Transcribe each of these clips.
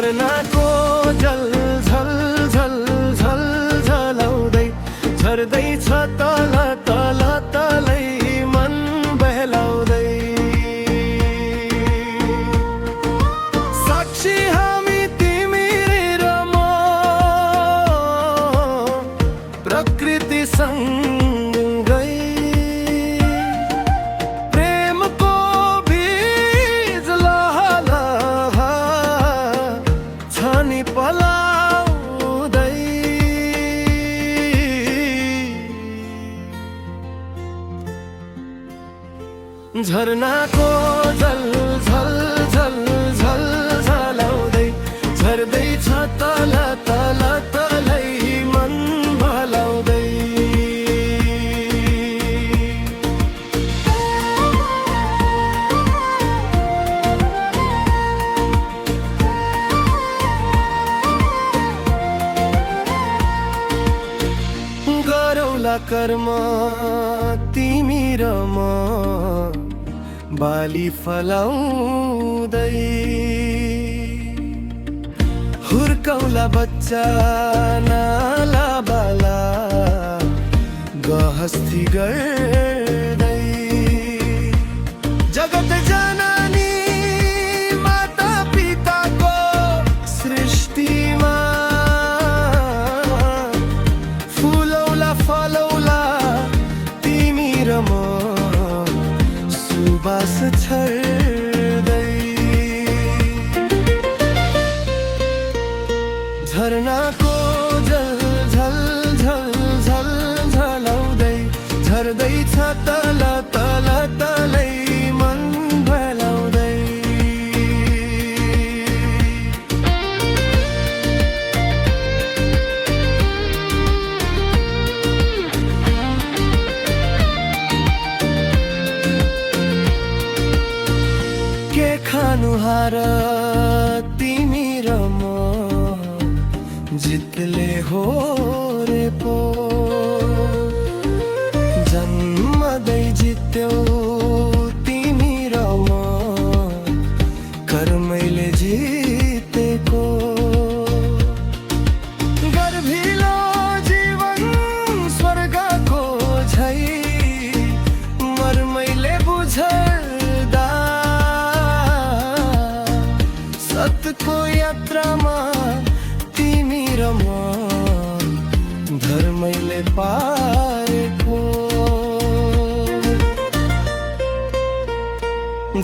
झरनाको जल झल झल झल झलाउँदै झर्दैछ तल तल तलै मन बहलाउँदै। साक्षी हामी तिमी र म प्रकृति सँगै प्रेमको बीज लहलह छ नि पलाउँदै। झरनाको जल झल झल झल झलाउँदै झर्दैछ तल तल तलै मन बहलाउँदै। गरौला कर्म तिमी र म बाली फलाउँदै। हुर्काउला बच्चा नाला बाला गहस्ती गर्दै। जगत जननी माता पिताको सृष्टिमा फुलौला फलौला तिमी र म सुबास छर्दै। झरनाको जल झल झल झल झलाउँदै झर्दैछ तल तल तलै मन बहलाउँदै। के खानु हार तिमी र म जितले हो रे पो। जन्मदै जित्यौ तिमी र म कर्मैले जितेको। गर्भिलो जीवन स्वर्गको झै मर्मैले बुझ्दा सतको यात्रामा तिमी र म धर्मैले पाएको।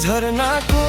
झरनाको